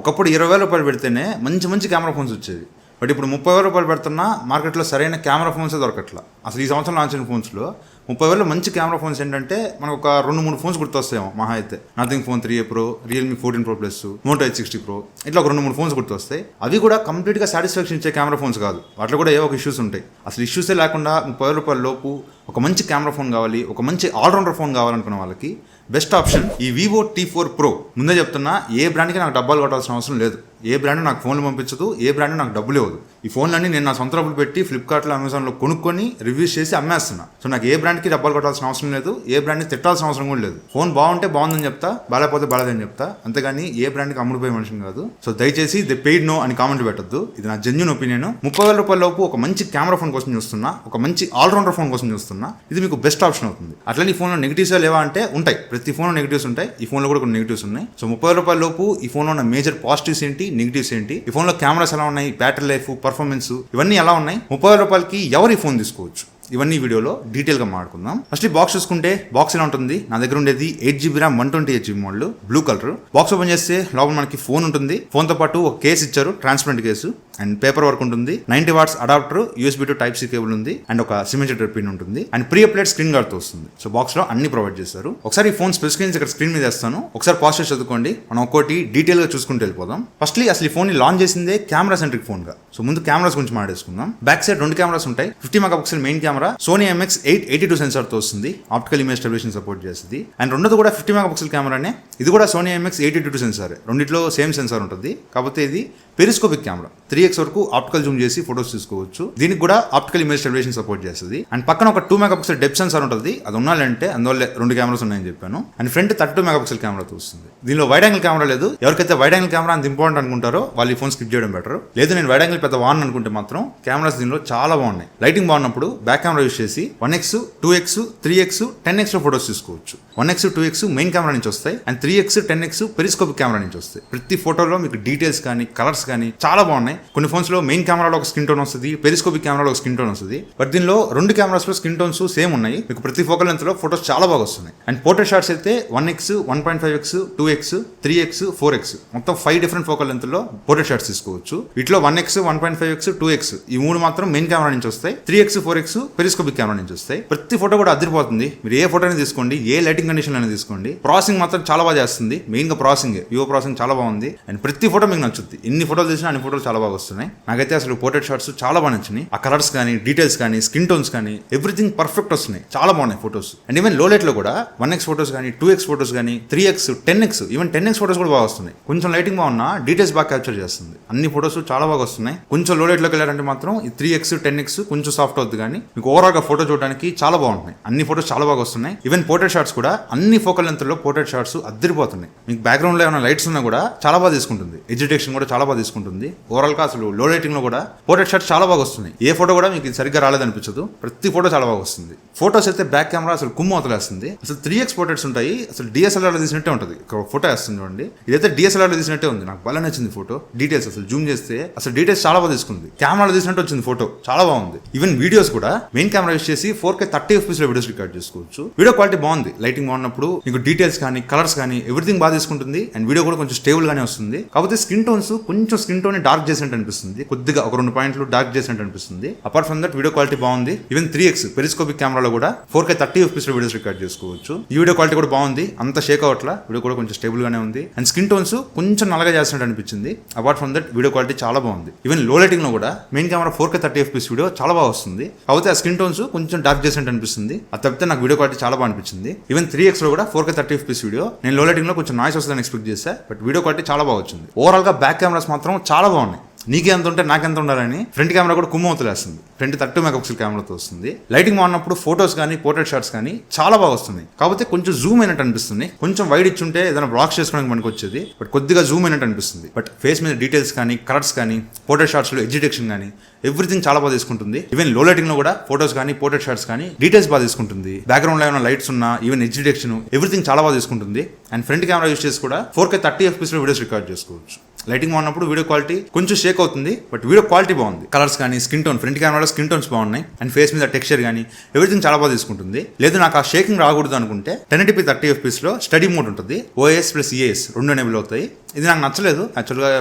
ఒకప్పుడు 20,000 రూపాయలు పెడితేనే మంచి మంచి కెమెరా ఫోన్స్ వచ్చేవి. బట్ ఇప్పుడు 30,000 రూపాయలు పెడుతున్నా మార్కెట్లో సరైన కెమెరా ఫోన్సే దొరకట్లా. అసలు ఈ సంవత్సరం లాంచ్ అయిన ఫోన్స్లో 30,000 మంచి కెమెరా ఫోన్స్ ఏంటంటే మనకు ఒక 2-3 ఫోన్స్ గుర్తొస్తాయేమో మహా అయితే. Nothing phone 3A Pro, Realme 14 Pro Plus, Moto H60 Pro, ఇట్లా ఒక 2-3 ఫోన్స్ గుర్తొస్తాయి. అవి కూడా కంప్లీట్గా సాటిస్ఫాక్షన్ ఇచ్చే కెమెరా ఫోన్స్ కాదు, వాటిలో కూడా ఏవో ఒక ఇష్యూస్ ఉంటాయి. అసలు ఇష్యూసే లేకుండా 30,000 రూపాయల లోపు ఒక మంచి కెమెరా ఫోన్ కావాలి, ఒక మంచి ఆల్రౌండర్ ఫోన్ కావాలనుకున్న వాళ్ళకి బెస్ట్ ఆప్షన్ ఈ Vivo T4 Pro. ముందే చెప్తున్నా, ఏ బ్రాండ్కి నాకు డబ్బాలు కొట్టాల్సిన అవసరం లేదు. ఏ బ్రాండ్ నాకు ఫోన్లు పంపించదు, ఏ బ్రాండ్ నాకు డబ్బులు ఇవ్వదు. ఈ ఫోన్లన్నీ నేను నా సొంత డబ్బులు పెట్టి ఫ్లిప్కార్ట్లో, అమెజాన్లో కొనుక్కొని రివ్యూస్ చేసి అమ్మేస్తున్నా. సో నాకు ఏ బ్రాండ్కి డబ్బాలు కొట్టాల్సిన అవసరం లేదు, ఏ బ్రాండ్ని తిట్టాల్సిన అవసరం కూడా లేదు. ఫోన్ బాగుంటే బాగుందని చెప్తా, బాగాలేకపోతే బాగాలేదని చెప్తా, అంతేగాని ఏ బ్రాండ్కి అమ్ముడిపోయే మనిషిని కాదు. సో దయచేసి ది పెయిడ్ నో అని కామెంట్ పెట్టద్దు. ఇది నా జెన్యూన్ ఒపీనియన్. 30,000 రూపాయల లోపు ఒక మంచి కెమెరా ఫోన్ కోసం చూస్తున్నా, ఒక మంచి ఆల్రౌండర్ ఫోన్ కోసం చూస్తున్నా, ఇది మీకు బెస్ట్ ఆప్షన్ అవుతుంది. అట్లా ఈ ఫోన్లో నెగిటివ్స్ లేవా అంటే ఉంటాయి. ప్రతి ఫోన్లో నెగిటివ్స్ ఉంటాయి, ఈ ఫోన్లో కూడా కొన్ని నెగిటివ్స్ ఉన్నాయి. సో 30,000 రూపాయల లోపు ఈ ఫోన్లో ఉన్న మేజర్ పాజిటివ్స్ ఏంటి, నెగిటివ్స్ ఏంటి, ఈ ఫోన్లో కెమెరాస్ ఎలా ఉన్నాయి, బ్యాటరీ లైఫ్, పర్ఫార్మెన్స్ ఇవన్నీ ఎలా ఉన్నాయి, 30,000 రూపాయలకి ఎవరు ఈ ఫోన్ తీసుకోవచ్చు, ఇవన్నీ వీడియోలో డీటెయిల్గా మాట్లాడుకుందాం. ఫస్ట్ ఈ బాక్స్ చూసుకుంటే బాక్స్ ఎలా ఉంటుంది. నా దగ్గర ఉండేది 8GB RAM 128GB model, blue colour. Box open చేస్తే లోపల మనకి ఫోన్ ఉంటుంది. ఫోన్తో పాటు ఒక కేసు ఇచ్చారు, transparent case, and paper work ఉంటుంది. 90 watts adapter, USB to Type-C cable ఉంది, అండ్ ఒక సిమెట్రిక్ పిన్ ఉంటుంది, and pre applied screen guard తో వస్తుంది. సో బాక్స్ లో అన్ని ప్రొవైడ్ చేస్తారు. ఒకసారి ఈ ఫోన్ స్పెసిఫికేషన్స్ ఇక్కడ స్క్రీన్ మీద వేస్తాను, ఒకసారి పాజ్ చేసి చదువుకోండి. మనం ఒక్కోటి డీటెయిల్ గా చూసుకుంటూ వెళ్ళిపోదాం. ఫస్ట్లీ అసలు ఈ ఫోన్ ని లాంచ్ చేసిందే కెమెరా సెంట్రిక్ ఫోన్ గా. సో ముందు కెమెరాస్ గురించి మాట్లాడుకుందాం. బ్యాక్ సైడ్ 2 కెమెరాస్ ఉంటాయి. 50 megapixel main camera, Sony MX882 sensor తో వస్తుంది, ఆప్టికల్ ఇమేజ్ స్టెబిలైజేషన్ సపోర్ట్ చేస్తుంది. అండ్ రెండోది కూడా 50 మెగాపిక్సెల్ కెమెరానే, ఇది కూడా సోనీ MX882 సెన్సార్. రెండిట్లో సేమ్ సెన్సార్ ఉంటుంది, కాకపోతే ఇది పెరిస్కోపిక్ కెమెరా. 3x వరకు ఆప్టికల్ జూమ్ చేసి ఫోటోస్ తీసుకోవచ్చు. దీనికి కూడా ఆప్టికల్ ఇమేజ్ స్టెబిలైజేషన్ సపోర్ట్ చేస్తుంది. అండ్ పక్కన ఒక 2 మెగాపిక్సెల్ డెప్త్ సెన్సార్ ఉంటుంది. అది ఉండాలంటే అందువల్ల 2 కెమెరాస్ ఉన్నాయని చెప్పాను. అండ్ ఫ్రంట్ 32 మెగాపిక్సెల్ కెమెరాతో వస్తుంది. దీనిలో వైడ్ యాంగిల్ కెమెరా లేదు. ఎవరికైతే వైడ్ యాంగిల్ కెమెరా అంత ఇంపార్టెంట్ అనుకుంటారో వాళ్ళు ఈ ఫోన్ స్కిప్ చేయడం బెటర్. లేదు నేను వైడ్ యాంగిల్ పెద్ద వాన్ అనుకుంటే మాత్రం కెమెరాస్ దీనిలో చాలా బాగున్నాయి. లైటింగ్ బాగున్నప్పుడు బ్యాక్ కెమెరా యూస్ చేసి 1x, 2x, 3x, 10x లో ఫోటోస్ తీసుకోవచ్చు. 1x, 2x మెయిన్ కెమెరా నుంచి వస్తాయి, and 3x, 10x periscopic camera నుంచి వస్తాయి. ప్రతి ఫోటోలో మీకు డీటెయిల్స్ కానీ కలర్స్ కానీ చాలా బాగున్నాయి. కొన్ని ఫోన్స్ లో మెయిన్ కెమెరాలో ఒక స్కిన్ టోన్ వస్తుంది, పెరిస్కోపిక్ కెమెరాలో ఒక స్కిన్ టోన్ వస్తుంది. బట్ దీనిలో 2 కెమెరాస్ లో స్కిన్ టోన్స్ సేమ్ ఉన్నాయి. మీకు ప్రతి ఫోకల్ లెంత్ లో ఫోటోస్ చాలా బాగా వస్తున్నాయి. అండ్ పోర్ట్రేట్ షాట్స్ అయితే 1x, 1.5x, 2x, 3x, 4x మొత్తం 5 డిఫరెంట్ ఫోకల్ లెంత్ లో పోర్ట్రేట్ షాట్స్ తీసుకోవచ్చు. వీటిలో 1x, 1.5x, 2x ఈ 3 మాత్రం మెయిన్ కెమెరా నుంచి వస్తాయి. 3x, 4x పెరిస్కోపిక్ కెమెరా నుంచి వస్తాయి. ప్రతి ఫోటో కూడా అదిరిపోతుంది. మీరు ఏ ఫోటోని తీసుకోండి, ఏ లైటింగ్ కండిషన్ అయినా తీసుకోండి, ప్రాసెసింగ్ మాత్రం చాలా బాగా చేస్తుంది. మెయిన్ గా ప్రాసెసింగ్, వివో ప్రాసెసింగ్ చాలా బాగుంది. అండ్ ప్రతి ఫోటో మీకు నచ్చుద్ది. ఎన్ని ఫోటోలు తీసినా అన్ని ఫోటోలు చాలా బాగా వస్తున్నాయి. నాకైతే అసలు పోర్ట్రేట్ షాట్స్ చాలా బాగా నచ్చినాయి. ఆ కలర్స్ కానీ, డీటెయిల్స్ కానీ, స్కిన్ టోన్స్ కానీ ఎవ్రీథింగ్ పర్ఫెక్ట్ వస్తున్నాయి. చాలా బాగున్నాయి ఫోటోస్. అండ్ ఈవెన్ లో లైట్ లో కూడా 1x ఫోటోస్ కానీ, 2x ఫోటోస్ కానీ, 3x, 10x even 10x photos కూడా బాగా వస్తున్నాయి. కొంచెం లైటింగ్ బాగున్నా డీటెయిల్స్ బాగా క్యాప్చర్ చేస్తుంది. అన్ని ఫోటోస్ చాలా బాగా వస్తున్నాయి. కొంచెం లో లైట్ లోకి వెళ్ళారంటే మాత్రం ఈ 3x, 10x కొంచెం సాఫ్ట్ అవుతుంది, కానీ మీకు ఓవరాల్ గా ఫోటో చూడడానికి చాలా బాగుంటున్నాయి. అన్ని ఫోటోస్ చాలా బాగా వస్తున్నాయి. ఈవెన్ పోర్ట్రేట్ షాట్స్ కూడా అన్ని ఫోకల్ లెంత్ లో పోర్ట్రేట్ షాట్స్ అదిరిపోతున్నాయి. మీకు బ్యాక్గ్రౌండ్ లో ఏమైనా లైట్స్ ఉన్నా కూడా చాలా బాగా తీసుకుంటుంది. ఎడ్జ్ డిటెక్షన్ కూడా చాలా బాగా తీసుకుంటుంది. ఓవరాల్ గా అసలు లో లైటింగ్ లో కూడా పోర్ట్రేట్ షాట్స్ చాలా బాగా వస్తున్నాయి. ఏ ఫోటో కూడా మీకు సరిగ్గా రాలేదనిపించదు. ప్రతి ఫోటో చాలా బాగా వస్తుంది. ఫోటోస్ అయితే బ్యాక్ కెమెరా అసలు కుమ్ము వదిలేస్తుంది. అసలు 3x పోర్ట్రేట్స్ ఉంటాయి, అసలు DSLR లో తీసినట్టే ఉంటుంది. ఫోటో వేస్తుంది చూడండి, ఇదైతే DSLR లో తీసినట్టే ఉంది. నాకు బాగా నచ్చింది ఫోటో. డీటెయిల్స్ అసలు జూమ్ చేస్తే అసలు డీటెయిల్స్ చాలా బాగా తీసుకుంది. కెమెరాలో తీసినట్టు వచ్చింది ఫోటో, చాలా బాగుంది. ఈవెన్ వీడియోస్ కూడా మెయిన్ కెమెరా యూస్ చేసి 4K 30 FPS లో వీడియోస్ రికార్డ్ చేసుకోవచ్చు. వీడియో క్వాలిటీ బాగుంది. లైటింగ్ బాగున్నప్పుడు మీకు డీటెయిల్స్ కానీ, కలర్స్ కానీ ఎవ్రీథింగ్ బాగా తీసుకుంటుంది. అండ్ వీడియో కూడా కొంచెం స్టేబుల్ గానే వస్తుంది. కాకపోతే స్కిన్ టోన్స్ కొంచెం స్కిన్ టోన్ డార్క్ చేసినట్టు అనిపిస్తుంది. కొద్దిగా ఒక 2 పాయింట్లు డార్క్ చేసినట్టు అనిపిస్తుంది. Apart from that video quality బాగుంది. ఈవెన్ 3x పెరిస్కోపిక్ కెమెరాలో కూడా 4K 30 FPS లో వీడియోస్ రికార్డ్ చేసుకోవచ్చు. ఈ వీడియో క్వాలిటీ కూడా బాగుంది. అంత షేక్ అవట్లా, వీడియో కూడా కొంచెం స్టేబుల్ గానే ఉంది. అండ్ స్కిన్ టోన్స్ కొంచెం నల్లగా చేసినట్టు అనిపించింది. Apart from that video quality చాలా బాగుంది. ఈవెన్ లో లైటింగ్ లో కూడా main camera 4K 30 FPS video చాలా బాగా వస్తుంది. కాకపోతే ఆ స్కిన్ టోన్స్ కొంచెం డార్క్ చేసినట్టు అనిపిస్తుంది. అది తప్పితే నాకు వీడియో క్వాలిటీ చాలా బాగా అనిపించింది. ఈవెన్ 3x లో కూడా 4K 30 FPS వీడియో, నేను లో లైటింగ్ లో కొంచెం నాయిస్ వస్తుందని ఎక్స్పెక్ట్ చేశా, బట్ వీడియో క్వాలిటీ చాలా బాగా వచ్చింది. ఓవరాల్ గా బ్యాక్ కెమెరాస్ మాత్రం చాలా బాగున్నాయి. నీకే ఎంత ఉంటే నాకెంత ఉండాలని ఫ్రంట్ కెమెరా కూడా కుమ్మవుతులేస్తుంది. ఫ్రంట్ 32 మెగాపిక్సెల్ కెమెరాతో వస్తుంది. లైటింగ్ బాగున్నప్పుడు ఫోటోస్ కానీ, పోర్ట్రేట్ షాట్స్ కానీ చాలా బాగా వస్తున్నాయి. కాకపోతే కొంచెం జూమ్ అయినట్టు అనిపిస్తుంది. కొంచెం వైడ్ ఇచ్చుంటే ఏదైనా బ్లాక్ చేసుకోవడానికి మనకు వచ్చేది, బట్ కొద్దిగా జూమ్ అయినట్టు అనిపిస్తుంది. బట్ ఫేస్ మీద డీటెయిల్స్ కానీ, కలర్స్ కానీ, పోర్ట్రేట్ షాట్స్ లో ఎడ్జ్ డిటెక్షన్ కానీ ఎవ్రీథింగ్ చాలా బాగా తీసుకుంటుంది. ఈవెన్ లో లైటింగ్ లో కూడా ఫోటోస్ కానీ, పోర్ట్రేట్ షాట్స్ కానీ డీటెయిల్స్ బాగా తీసుకుంటుంది. బ్యాక్గ్రౌండ్ లో ఏమైనా లైట్స్ ఉన్నా, ఈవెన్ ఎడ్జ్ డిటెక్షన్ ఎవ్రీథింగ్ చాలా బాగా తీసుకుంటుంది. అండ్ ఫ్రంట్ కెమెరా యూస్ చేసి కూడా 4K 30 FPS లో వీడియోస్ రికార్డ్ చేసుకోవచ్చు. లైటింగ్ బాగున్నప్పుడు వీడియో క్వాలిటీ కొంచెం షేక్ అవుతుంది, బట్ వీడియో క్వాలిటీ బాగుంది. కలర్స్ కానీ, స్కిన్ టోన్, ఫ్రంట్ కెమెరాలో స్కిన్ టోన్స్ బాగున్నాయి. అండ్ ఫేస్ మీద టెక్స్చర్ కానీ ఎవ్రీథింగ్ చాలా బాగా తీసుకుంటుంది. లేదు నాకు ఆ షేకింగ్ రాకూడదు అనుకుంటే 1080p 30 FPS లో స్టడీ మోడ్ ఉంటుంది. OIS ప్లస్ EIS 2 ఎనేబుల్ అవుతాయి. ఇది నాకు నచ్చలేదు. యాక్చువల్గా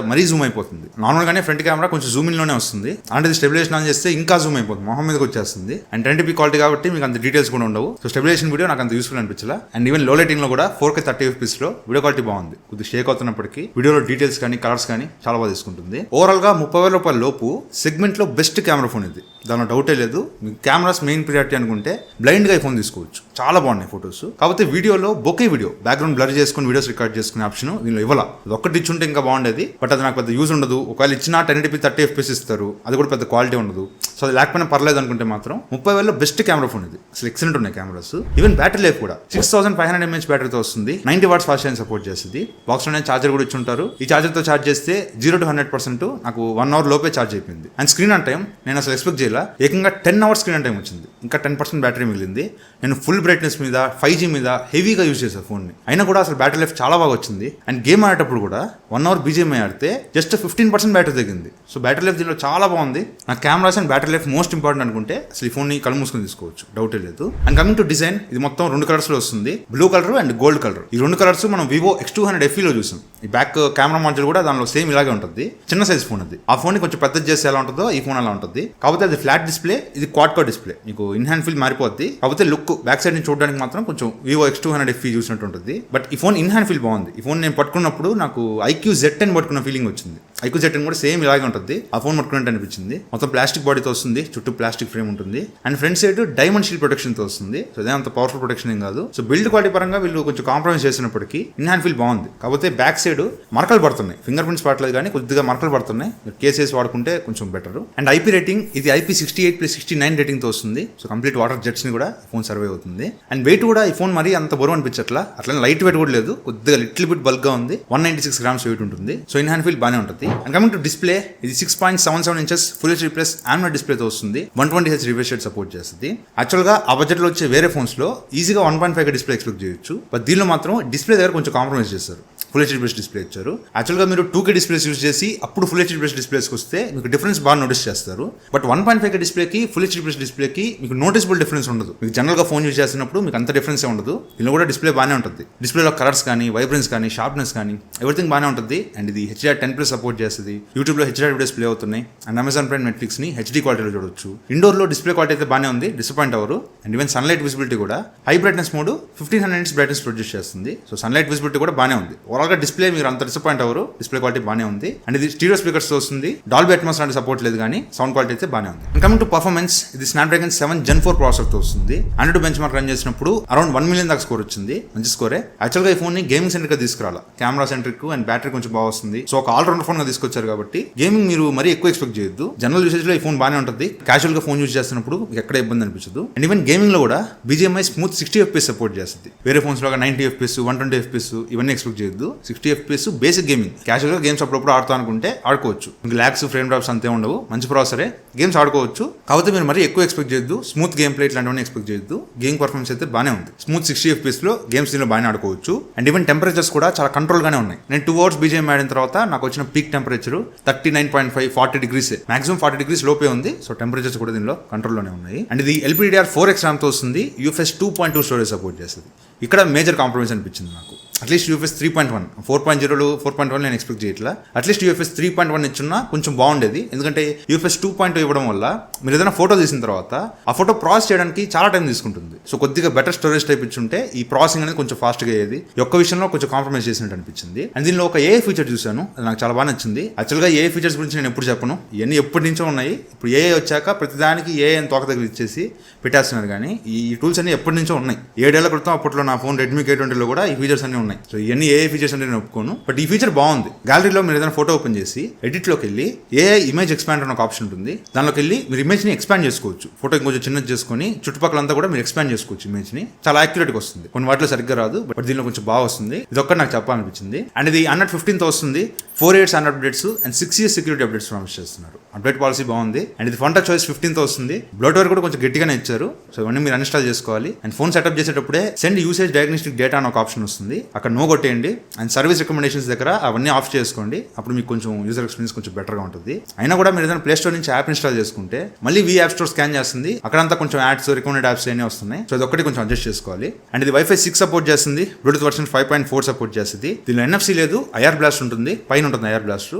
మరీ జూమ్ అయిపోతుంది. నార్మల్గానే ఫ్రంట్ కెమెరా కొంచెం జూమ్ ఇన్లోనే వస్తుంది, అంటే స్టెబిలైజేషన్ ఆన్ చేస్తే ఇంకా జూమ్ అయిపోతుంది, మొహం మీదకి వచ్చేస్తుంది. అండ్ 1080p క్వాలిటీ కాబట్టి మీకు అంత డీటెయిల్స్ కూడా ఉండవు. సో స్టెబిలైజేషన్ వీడియో నాకు అంత యూస్ఫుల్ అనిపించలా. అండ్ ఈవెన్ లో లైటింగ్ లో కూడా 4K 30fps లో వీడియో క్వాలిటీ బాగుంది. కొద్దిగా షేక్ అవుతున్నప్పటికీ వీడియోలో డీటెయిల్స్ కానీ కలర్స్ కానీ చాలా బాగా తీసుకుంటుంది. ఓవరాల్ గా 30,000 రూపాయల లోపు సెగ్మెంట్ లో బెస్ట్ కెమెరా ఫోన్ ఇది, దానిలో డౌటే లేదు. మీకు కెమెరాస్ మెయిన్ ప్రియారిటీ అనుకుంటే బ్లైండ్ గా ఫోన్ తీసుకోవచ్చు, చాలా బాగున్నాయి ఫోటోస్. కాకపోతే వీడియోలో బొకే వీడియో బ్యాక్గ్రౌండ్ బ్లర్ చేసుకుని వీడియోస్ రికార్డ్ చేసుకునే ఆప్షన్ దీనిలో ఇవ్వాల. అది ఒక్కటి ఇచ్చుంటే ఇంకా బాగుండేది, బట్ అది నాకు పెద్ద యూజ్ ఉండదు. ఒకవేళ ఇచ్చినా 1080p 30fps ఇస్తారు, అది కూడా పెద్ద క్వాలిటీ ఉండదు. సో అది లేకపోయినా పర్లేదు అనుకుంటే మాత్రం 30,000లో బెస్ట్ కెమెరా ఫోన్ ఇది. అసలు ఎక్సలెంట్ ఉన్నాయి కెమెరాస్. ఈవెన్ బ్యాటరీ లైఫ్ కూడా 6500 mAh బ్యాటరీతో వస్తుంది, 90 watts ఫాస్ట్ ఛార్జింగ్ సపోర్ట్ చేస్తుంది. బాక్స్ లోనే చార్జర్ కూడా ఇచ్చి ఉంటారు. ఈ చార్జర్ తో ఛార్జ్ చేస్తే 0 to 100% నాకు 1 hour లోపే ఛార్జ్ అయిపోయింది. అండ్ స్క్రీన్ ఆన్ టైం నేను అసలు ఎక్స్పెక్ట్ చేయాల, ఏకంగా 10 hours స్క్రీన్ ఆన్ టైం వచ్చింది, ఇంకా 10% బ్యాటరీ మిగిలింది. నేను ఫుల్ బ్రైట్నెస్ మీద 5G మీద హెవీగా యూజ్ చేశాను ఫోన్ ని, అయినా కూడా అసలు బ్యాటరీ లైఫ్ చాలా బాగా వచ్చింది. అండ్ గేమ్ ఆడేటప్పుడు కూడా 1 hour BGMI ఆడితే జస్ట్ 15% బ్యాటరీ తగ్గింది. సో బ్యాటరీ లైఫ్ దీనిలో చాలా బాగుంది. నాకు cameras and battery life most important అనుకుంటే అసలు ఈ ఫోన్ ని కళ్ళు మూసుకొని తీసుకోవచ్చు, డౌటే లేదు. అండ్ కమింగ్ టు డిజైన్, ఇది మొత్తం 2 కలర్స్ లో వస్తుంది, blue colour and gold colour. ఈ 2 కలర్స్ మనం Vivo X200 FE లో చూసాం. ఈ బ్యాక్ కెమెరా మాడ్యూల్ కూడా దానిలో సేమ్ ఇలాగే ఉంటుంది. చిన్న సైజ్ ఫోన్ అది. ఆ ఫోన్ ని కొంచెం పెద్దది చేస్తే ఎలా ఉంటుందో ఈ ఫోన్ అలా ఉంటుంది. కాకపోతే అది ఫ్లాట్ డిస్ప్లే, ఇది క్వాడ్ కో డిస్ప్లే. మీకు ఇన్ హ్యాండ్ ఫీల్ మారిపోద్ది. కాకపోతే లుక్ బ్యాక్ సైడ్ నుంచి చూడడానికి మాత్రం కొంచెం Vivo X200 FE చూసినట్టు ఉంటుంది. బట్ ఈ ఫోన్ ఇన్ హ్యాండ్ ఫీల్ బాగుంది. ఈ ఫోన్ నేను పట్టుకున్నప్పుడు నాకు IQ Z10 పట్టుకున్న ఫీలింగ్ వచ్చింది. IQ Z10 కూడా సేమ్ ఇలాగే ఉంటుంది. ఆ ఫోన్ పట్టుకున్నట్టు అనిపించింది. మొత్తం ప్లాస్టిక్ బాడీతో వస్తుంది, చుట్టూ ప్లాస్టిక్ ఫ్రేమ్ ఉంటుంది. And front side diamond shield protection తో వస్తుంది. సో అదే అంత పవర్ఫుల్ ప్రొటెక్షన్ ఏం కాదు. సో బిల్డ్ క్వాలిటీ పరంగా వీళ్ళు కొంచెం కాంప్రమైజ్ చేసినప్పటికీ ఇన్ హ్యాండ్ ఫీల్ బాగుంది. కాకపోతే బ్యాక్ సైడ్ మరకలు పడుతున్నాయి, ఫింగర్ ప్రింట్స్ పడలేదు కానీ కొద్దిగా మరకలు పడుతున్నాయి. కేసెస్ వాడుకుంటే కొంచెం బెటర్. అండ్ IP రేటింగ్ ఇది IP68+69 రేటింగ్ తో వస్తుంది. సో కంప్లీట్ వాటర్ జెట్స్ ని కూడా ఫోన్ సర్వే అవుతుంది. అండ్ వెయిట్ కూడా ఈ ఫోన్ మరీ అంత బరువు అనిపించట్లా, అట్లా లైట్ వెయిట్ కూడా లేదు, కొద్దిగా లిటిల్ బిట్ బల్క్ గా ఉంది. 196 grams వెయిట్ ఉంటుంది. సో ఇన్ హ్యాండ్ ఫీల్ బాగానే ఉంటుంది. అండ్ కమింగ్ టు డిస్ప్లే, ఇది 6.77 inches full HD+ AMOLED display తో వస్తుంది. 120Hz రిఫ్రెష్ రేట్ సపోర్ట్ చేస్తుంది. యాక్చువల్ గా ఆ బడ్జెట్ లో వచ్చే వేరే ఫోన్స్ లో ఈజీగా 1.5K డిస్ప్లే ఎక్స్పెక్ట్ చేయొచ్చు. బట్ దీనిలో మాత్రం డిస్ప్లే దగ్గర కొంచెం కాంప్రమైజ్ చేస్తారు, ఫుల్ HD+ డిస్ప్లే ఇచ్చారు. యాక్చువల్గా మీరు 2K డిస్ప్లేస్ యూజ్ చేసి అప్పుడు ఫుల్ HD+ డిస్ప్లేస్కి వస్తే మీకు డిఫరెన్స్ బాగా నోటీస్ చేస్తారు. బట్ 1.5K డిస్ప్లేకి ఫుల్ HD+ డిస్ప్లేకి మీకు నోటిసబుల్ డిఫరెన్స్ ఉండదు. మీకు జనరల్గా ఫోన్ యూజ్ చేస్తున్నప్పుడు మీకు అంత డిఫరెన్స్ ఉండదు. దీనిలో కూడా డిస్ప్లే బాగానే ఉంటుంది. డిస్ప్లేలో కలర్స్ కానీ, వైబ్రెన్స్ కానీ, షార్ప్నెస్ కానీ ఎవ్రీథింగ్ బాగానే ఉంటుంది. అండ్ ఇది HDR10+ సపోర్ట్ చేస్తుంది. యూట్యూబ్లో HDR వీడియోస్ ప్లే అవుతున్నాయి. అండ్ అమెజాన్ ప్రైమ్, నెట్ఫ్లిక్స్ ని HD క్వాలిటీలో చూడొచ్చు. ఇండోర్లో డిస్ప్లే క్వాలిటీ అయితే బాగానే ఉంది, డిసప్పాయింట్ అవ్వరు. అండ్ ఈవెన్ సన్లైట్ విజిబిలిటీ కూడా high brightness mode 1500 nits brightness produce చేస్తుంది. సో సన్లైట్ విజిబిలిటీ కూడా బాగానే ఉంది. ఓవరాల్గా డిస్ప్లే మీరు అంత డిసప్పాయింట్ అవ్వరు, డిస్ప్లే క్వాలిటీ బాగానే ఉంది. అండ్ ఇది స్టీరియో స్పీకర్స్ తో వస్తుంది. డాల్బీ అట్మాస్ లాంటి సపోర్ట్ లేదు కానీ సౌండ్ క్వాలిటీ అయితే బాగానే ఉంది. అండ్ కమింగ్ టు పర్ఫార్మెన్స్, ఇది Snapdragon 7 Gen 4 ప్రాసెసర్ తో వస్తుంది. Android బెంచ్ మార్క్ రన్ చేసినప్పుడు అరౌండ్ 1 million దాకా స్కోర్ వచ్చింది, మంచి స్కోరే. యాక్చువల్గా ఈ ఫోన్ ని గేమింగ్ సెంట్రిక్ గా తీసుకురాలా, కెమెరా సెంట్రిక్ అండ్ బ్యాటరీ కొంచెం బాగా వస్తుంది. సో ఒక ఆల్రౌండర్ ఫోన్ గా తీసుకొచ్చారు కాబట్టి గేమింగ్ మీరు మరీ ఎక్కువ ఎక్స్పెక్ట్ చేయొద్దు. జనరల్ యూసేజ్ లో ఈ ఫోన్ బాగానే ఉంటుంది. క్యాజువల్ గా ఫోన్ యూజ్ చేస్తున్నప్పుడు మీకు ఎక్కడ ఇబ్బంది అనిపించదు. అండ్ ఈవెన్ గేమింగ్ లో కూడా BGMI స్మూత్ 60 FPS సపోర్ట్ చేస్తుంది. వేరే ఫోన్స్ లో 90 FPS 120 FPS ఇవన్నీ ఎక్స్పెక్ట్ చేయొద్దు. 60 FPS బేసిక్ గేమింగ్. క్యాజువల్గా గేమ్స్ అప్పుడప్పుడు ఆడుతా అనుకుంటే ఆడుకోవచ్చు. మీకు ల్యాగ్స్, ఫ్రేమ్ డ్రాప్స్ అంతే ఉండవు, మంచి ప్రాసెసరే, గేమ్స్ ఆడుకోవచ్చు. కాకపోతే మీరు మరీ ఎక్కువ ఎక్స్పెక్ట్ చేయొద్దు. స్మూత్ గేమ్ ప్లే ఇట్లాంటివన్నీ ఎక్స్పెక్ట్ చేయొద్దు. గేమ్ పర్ఫార్మెన్స్ అయితే బాగానే ఉంది. స్మూత్ 60 FPS లో గేమ్స్ దీనిలో బాగానే ఆడుకోవచ్చు. అండ్ ఈవెన్ టెంపరేచర్స్ కూడా చాలా కంట్రోల్ గానే ఉన్నాయి. నేను 2 hours BGM ఆడిన తర్వాత నాకు వచ్చిన peak temperature 39.5 40 degrees, maximum 40 degrees లోపే ఉంది. సో టెంపరేచర్స్ కూడా దీనిలో కంట్రోల్లోనే ఉన్నాయి. అండ్ ఇది LPDDR4X RAM తో వస్తుంది. UFS 2.2 స్టోరేజ్ సపోర్ట్ చేస్తుంది. ఇక్కడ మేజర్ కాంప్రమైజ్ అనిపించింది నాకు. అట్లీస్ట్ UFS 3.1, 4.0 4.1 నేను ఎక్స్పెక్ట్ చేయట్లా. అట్లీస్ట్ UFS 3.1 ఇచ్చున్నా కొంచెం బాగుండేది. ఎందుకంటే UFS 2.2 ఇవ్వడం వల్ల మీరు ఏదైనా ఫోటో తీసిన తర్వాత ఆ ఫోటో ప్రాసెస్ చేయడానికి చాలా టైం తీసుకుంటుంది. సో కొద్దిగా బెటర్ స్టోరేజ్ టైప్ ఇచ్చుంటే ఈ ప్రాసెసింగ్ అనేది కొంచెం ఫాస్ట్గా అయ్యేది. ఒక్క విషయంలో కొంచెం కాంప్రమైజ్ చేసినట్టు అనిపించింది. అండ్ దీనిలో ఒక AI ఫీచర్ చూశాను, అది నాకు చాలా బాగా నచ్చింది. యాక్చువల్గా AI ఫీచర్స్ గురించి నేను ఎప్పుడు చెప్పను, ఇవన్నీ ఎప్పటి నుంచో ఉన్నాయి. ఇప్పుడు AI వచ్చాక ప్రతిదానికి AI అని తోక దగ్గర ఇచ్చేసి పెట్టేస్తున్నారు. కానీ ఈ టూల్స్ అన్ని ఎప్పటి నుంచో ఉన్నాయి. 7 ఏళ్ల క్రితం అప్పట్లో నా ఫోన్ Redmi K20లో కూడా ఈ ఫీచర్స్ అన్ని ఉన్నాయి. సో ఇవన్నీ AI ఫీచర్స్ అంటే నేను ఒప్పుకోను. బట్ ఈ ఫీచర్ బాగుంది. గ్యాలరీలో మీరు ఏదైనా ఫోటో ఓపెన్ చేసి ఎడిట్లోకి వెళ్ళి AI ఇమేజ్ ఎక్స్పాండ్ అని ఒక ఆప్షన్ ఉంటుంది. దానిలోకి వెళ్ళి మీరు ఇమేజ్ని ఎక్స్పాండ్ చేసుకోవచ్చు. ఫోటో ఇంకొంచెం చిన్నది చేసుకొని చుట్టుపక్కలంతా కూడా మీరు ఎక్స్పాండ్ చేసుకోవచ్చు. ఇమేజ్ని చాలా యాక్యురేట్గా వస్తుంది. కొన్ని వాటిలో సరిగ్గా రాదు, బట్ దీనిలో కొంచెం బాగా వస్తుంది. ఇది ఒక్కటి నాకు చెప్పాలనిపించింది. అండ్ ఇది Android 15 తో వస్తుంది. 4 years Android updates and 6 years security updates promise చేస్తున్నారు. అప్డేట్ పాలసీ బాగుంది. అండ్ ఇది ఫోన్ టచ్ చాయిస్ 15th వస్తుంది. బ్లోట్వేర్ కూడా కొంచెం గట్టిగానే ఇచ్చారు. సో ఇవన్నీ మీరు అన్ఇన్స్టాల్ చేసుకోవాలి. అండ్ ఫోన్ సెటప్ చేసేటప్పుడే సెండ్ యూసేజ్ డయాగ్నోస్టిక్ డేటా అని ఒక ఆప్షన్ వస్తుంది. అక్కడ నో కొట్టేయండి. అండ్ సర్వీస్ రికమెండేషన్స్ దగ్గర అవన్నీ ఆఫ్ చేసుకోండి. అప్పుడు మీకు కొంచెం యూజర్ ఎక్స్పీరియన్స్ కొంచెం బెటర్గా ఉంటుంది. అయినా కూడా మీరు ఏదైనా ప్లే స్టోర్ నుంచి యాప్ ఇన్స్టాల్ చేసుకుంటే మళ్ళీ వి యాప్ స్టోర్ స్కాన్ చేస్తుంది. అక్కడంతా కొంచెం యాడ్స్ రికమెండెడ్ యాప్స్ అన్నీ వస్తున్నాయి. సో ఇది ఒకటి కొంచెం అడ్జస్ట్ చేసుకోవాలి. అండ్ ఇది వైఫై 6 సపోర్ట్ చేస్తుంది. బ్లూటూత్ వర్షన్ 5.4 సపోర్ట్ చేస్తుంది. దీనిలో NFC లేదు, ఐఆర్ బ్లాస్ట్ ఉంటుంది. పైన ఉంటుంది ఐఆర్ బ్లాస్ట్.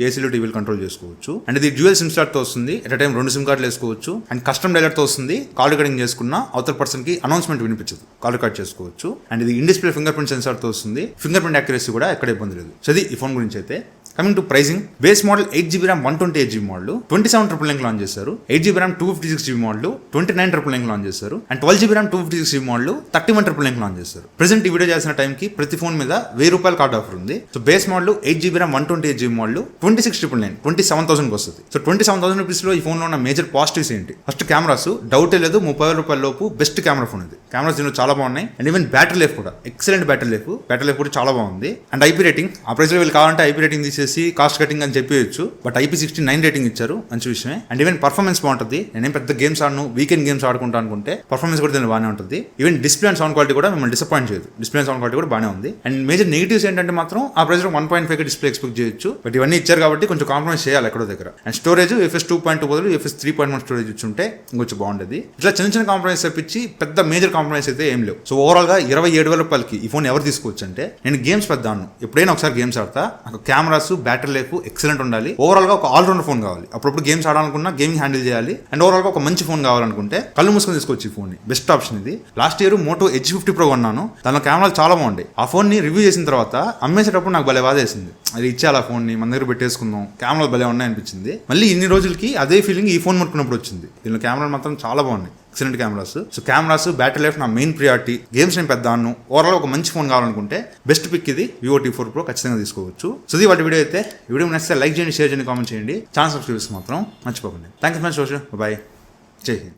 ఏసీలో టీవీలు కంట్రోల్ చేసుకోవచ్చు. అండ్ ఇది డ్యూయల్ సిమ్ స్లాట్ తో వస్తుంది. ఎట్ టైం 2 సిమ్ కార్డులు వేసుకోవచ్చు. అండ్ కస్టమ్ డైలర్ తో వస్తుంది. కాల్ రికార్డింగ్ చేసుకున్న అవతల పర్సన్ కి అనౌన్స్మెంట్ వినిపించదు, కాల్ రికార్డ్ చేసుకోవచ్చు. అండ్ ఇది in display finger print censor తో వస్తుంది. ఫింగర్ ప్రింట్ యాక్యురసీ కూడా ఎక్కడ ఇబ్బంది లేదు. సో ఇది ఈ ఫోన్ గురించి అయితే. Coming to pricing, base model 8GB RAM 128GB model 27,999 launch చేశారు. 8GB RAM 256GB model 29,999 launch చేశారు. And 12GB RAM 256GB model 31,999 launch చేశారు. ప్రెసెంట్ ఈ వీడియో చేసిన టైంకి ప్రతి ఫోన్ మీద ₹1000 కార్డ్ ఆఫర్ ఉంది. So base model 8GB RAM 128GB model 26,999 27,000 వస్తుంది. సో 27,000 రూపీస్ లో ఈ ఫోన్ లో ఉన్న మేజర్ పాజిటివ్స్ ఏంటి? ఫస్ట్ కెమెరాస్ డౌటే లేదు, ₹30,000 లోపు బెస్ట్ కెమెరా ఫోన్ ఇది. కెమెరాస్ దీనిలో చాలా బాగున్నాయి. అండ్ ఈవెన్ బ్యాటరీ లైఫ్ కూడా ఎక్సలెంట్ బ్యాటరీ లైఫ్ కూడా చాలా బాగుంది. అండ్ ఐపీ రేటింగ్ ఆ ప్రైస్ లో వీళ్ళు కావాలంటే ఐపీ రేటింగ్ తీసేసి కాస్ట్ కటింగ్ అని చెప్పేయచ్చు. బట్ IP69 రేటింగ్ ఇచ్చారు, మంచి విషయమే. అండ్ ఈవెన్ పర్ఫార్మెన్స్ బాగుంటుంది. నేనేం పెద్ద గేమ్స్ ఆడను, వీకెండ్ గేమ్స్ ఆడుకుంటా అనుకుంటే పర్ఫార్మెన్స్ కూడా దీనిలో బాగానే ఉంటుంది. Even display and sound quality కూడా మిమ్మల్ని డిసప్పాయింట్ చేయదు. డిస్ప్లే అండ్ సౌండ్ క్వాలిటీ కూడా బాగానే ఉంది. అండ్ మేజర్ నెగిటివ్స్ ఏంటంటే మాత్రం ఆ ప్రైస్ లో 1.5 డిస్ప్లే ఎక్స్పెక్ట్ చేయొచ్చు. బట్ ఇవన్నీ ఇచ్చారు కాబట్టి కొంచెం కాంప్రమైజ్ చేయాలి ఎక్కడో దగ్గర. అండ్ స్టోరేజ్ UFS 2.2 బదులు UFS 3.1 స్టోరేజ్ ఇచ్చుంటే ఇంకొంచెం బాగుండేది. ఇట్లా చిన్న చిన్న కాంప్రమైజ్ తెప్పించి పెద్ద మేజర్ కాంప్రమైజ్ అయితే ఏం లేవు. సో ఓవరాల్ గా ₹27,000 ఈ ఫోన్ ఎవరు తీసుకోవచ్చు అంటే, నేను గేమ్స్ పెద్ద ఎప్పుడైనా ఒకసారి గేమ్స్ ఆడతా, నాకు కెమెరాస్ బ్యాటరీ లైఫ్ ఎక్సలెంట్ ఉండాలి. ఓవరాల్ గా ఒక ఆల్రౌండర్ ఫోన్ కావాలి. అప్పుడు గేమ్స్ ఆడాలనుకున్నా, గేమింగ్ హ్యాండిల్ చేయాలి. అండ్ ఓవరాల్ గా ఒక మంచి ఫోన్ కావాలనుకుంటే కళ్ళు మూసుకొని తీసుకోవచ్చు ఈ ఫోన్. బెస్ట్ ఆప్షన్ ఇది. Last year Moto H50 Pro కొన్నాను. దానిలో కెమెరాలు చాలా బాగుంటాయి. ఆ ఫోన్ ని రివ్యూ చేసిన తర్వాత అమ్మేసేటప్పుడు నాకు భలే బాధేసింది. అది ఇచ్చేయాలి ఆ ఫోన్ ని, మన దగ్గర పెట్టేసుకుందాం, కెమెరాలు భలే ఉన్నాయి అనిపించింది. మళ్ళీ ఇన్ని రోజులకి అదే ఫీలింగ్ ఈ ఫోన్ ముట్టుకున్నప్పుడు వచ్చింది. దీనిలో కెమెరాలు మాత్రం చాలా బాగున్నాయి, excellent cameras. So cameras, battery life నా మెయిన్ ప్రియారిటీ. గేమ్స్ నేను పెద్ద ఆడను. ఓవరాల్ ఒక మంచి ఫోన్ కావాలనుకుంటే బెస్ట్ పిక్ ఇది Vivo T4 Pro ఖచ్చితంగా తీసుకోవచ్చు. సో ఇది వాటి వీడియో అయితే. ఈ వీడియో నచ్చితే లైక్ చేయండి, షేర్ చేయండి, కామెంట్ చేయండి. ఛానల్ సబ్స్క్రైబ్ మాత్రం మర్చిపోకండి. Thank you so much. Bye. జై హింద్.